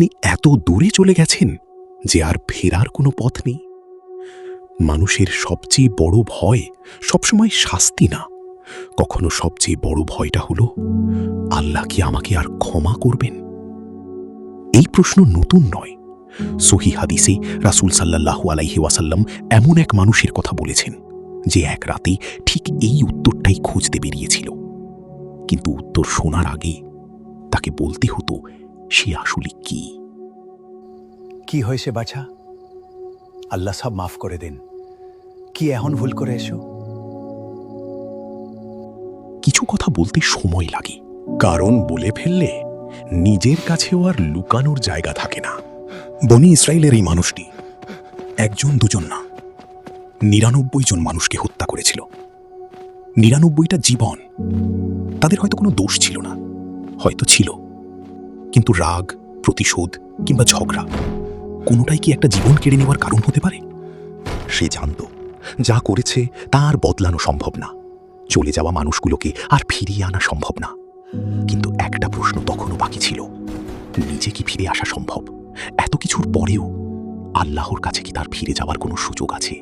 আপনি এত দূরে চলে গেছেন যে আর ফেরার কোনো পথ নেই? মানুষের সবচেয়ে বড় ভয় সবসময় শাস্তি না, কখনো সবচেয়ে বড় ভয়টা হলো আল্লাহ কি আমাকে আর ক্ষমা করবেন? এই প্রশ্ন নতুন নয়। সহিহ হাদিসে রাসূল সাল্লাল্লাহু আলাইহি ওয়াসাল্লাম এমন এক মানুষের কথা বলেছেন যে এক রাতে ঠিক এই উত্তরটাই খুঁজতে বেরিয়েছিল, কিন্তু উত্তর শোনার আগে তাকে বলতে হতো সে আসলে কি। কি হয়েছে বাছা? আল্লাহ সব মাফ করে দেন। কি এখন ভুল করে এসো? কিছু কথা বলতে সময় লাগে, কারণ বলে ফেললে নিজের কাছেও আর লুকানোর জায়গা থাকে না। বনি ইসরায়েলের এই মানুষটি একজন দুজন না, ৯৯ জন মানুষকে হত্যা করেছিল। ৯৯টা জীবন। তাদের হয়তো কোনো দোষ ছিল না, হয়তো ছিল, কিন্তু রাগ, প্রতিশোধ কিংবা ঝগড়া কোনোটাই কি একটা জীবন কেড়ে নেওয়ার কারণ হতে পারে? সে জানত যা করেছে তা আর বদলানো সম্ভব না, চলে যাওয়া মানুষগুলোকে আর ফিরিয়ে আনা সম্ভব না। কিন্তু একটা প্রশ্ন তখনও বাকি ছিল, নিজে কি ফিরে আসা সম্ভব? এত কিছুর পরেও আল্লাহর কাছে কি তার ফিরে যাওয়ার কোনো সুযোগ আছে?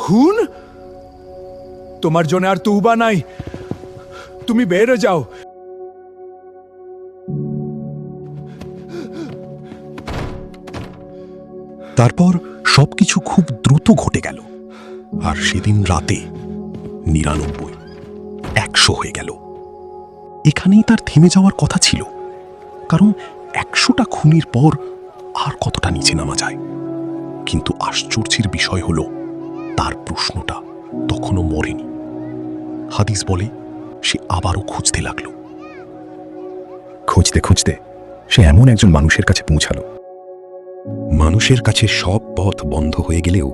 হুন, তোমার জন্য আর তওবা নাই, তুমি বেরে যাও। তারপর সবকিছু খুব দ্রুত ঘটে গেল, আর সেদিন রাতে ৯৯, ১০০ হয়ে গেল। এখানেই তার থেমে যাওয়ার কথা ছিল, কারণ ১০০টা খুনের পর আর কতটা নিচে নামা যায়। কিন্তু আশ্চর্যের বিষয় হলো তার প্রশ্নটা তখনও মরেনি। হাদিস বলে সে আবারও খুঁজতে লাগল। খুঁজতে খুঁজতে সে এমন একজন মানুষের কাছে পৌঁছালো। মানুষের কাছে সব পথ বন্ধ হয়ে গেলেও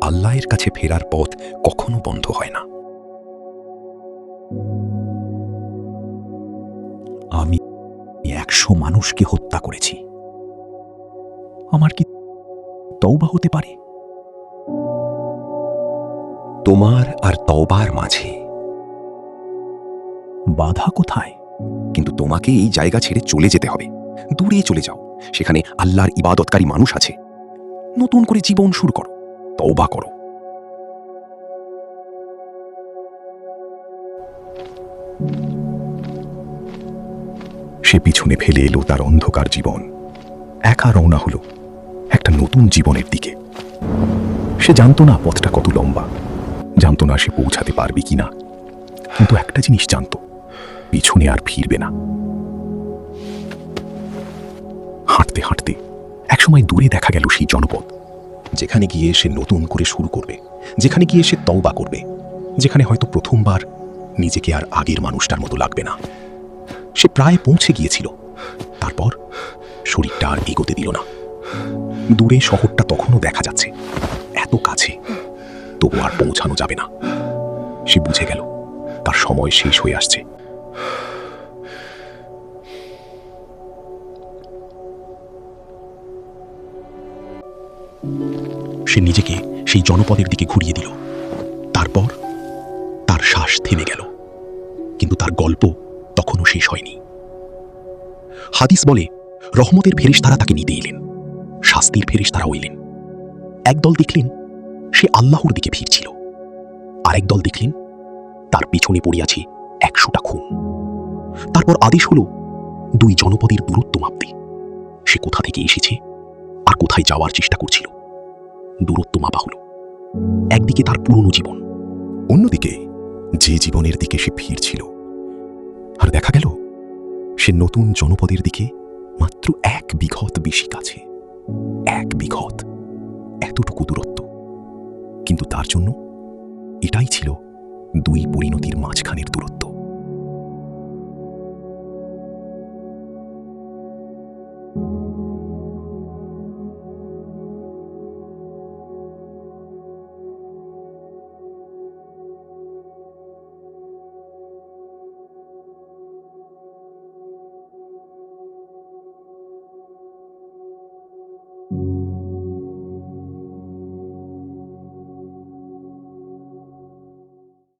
আল্লাহের কাছে ফেরার পথ কখনো বন্ধ হয় না। আমি ১০০ মানুষকে হত্যা করেছি, আমার কি তওবা হতে পারে? তোমার আর তওবার মাঝে বাধা কোথায়? কিন্তু তোমাকে এই জায়গা ছেড়ে চলে যেতে হবে, দূরে চলে যাও, সেখানে আল্লাহর ইবাদতকারী মানুষ আছে। নতুন করে জীবন শুরু করো, তওবা করো। সে পিছনে ফেলে এলো তার অন্ধকার জীবন, একা রওনা হলো একটা নতুন জীবনের দিকে। সে জানত না পথটা কত লম্বা, জানত না সে পৌঁছাতে পারবে কিনা, কিন্তু একটা জিনিস জানত, পিছনে আর ফিরবে না। হাঁটতে হাঁটতে একসময় দূরে দেখা গেল সেই জনপদ, যেখানে গিয়ে সে নতুন করে শুরু করবে, যেখানে গিয়ে সে তওবা করবে, যেখানে হয়তো প্রথমবার নিজেকে আর আগের মানুষটার মতো লাগবে না। সে প্রায় পৌঁছে গিয়েছিল, তারপর শরীরটা আর এগোতে দিল না। দূরে শহরটা তখনও দেখা যাচ্ছে, এত কাছে, তবু আর পৌঁছানো যাবে না। সে বুঝে গেল তার সময় শেষ হয়ে আসছে। সে নিজেকে সেই জনপদের দিকে ঘুরিয়ে দিল। তারপর তার শ্বাস থেমে গেল, কিন্তু তার গল্প তখনও শেষ হয়নি। হাদিস বলে রহমতের ফেরেশতারা তাকে নিতে এলেন, শাস্তির ফেরেশতারাও এলেন। একদল দেখলেন সে আল্লাহর দিকে ফিরছিল, আরেক দল দেখলেন তার পিছনে পড়ে আছে ১০০টা খুন। তারপর আদেশ হলো ২ জনপদের দূরত্ব মাপতে। সে কোথা থেকে এসেছে আর কোথায় যাওয়ার চেষ্টা করছিল, দূরত্ব মাপা হলো। একদিকে তার পুরনো জীবন, অন্যদিকে যে জীবনের দিকে সে ফিরছিল। আর দেখা গেল সে নতুন জনপদের দিকে মাত্র ১ বিঘত বেশি কাছে। ১ বিঘত, এতটুকু দূরত্ব, কিন্তু তার জন্য এটাই ছিল ২ পরিণতির মাঝখানের দূরত্ব।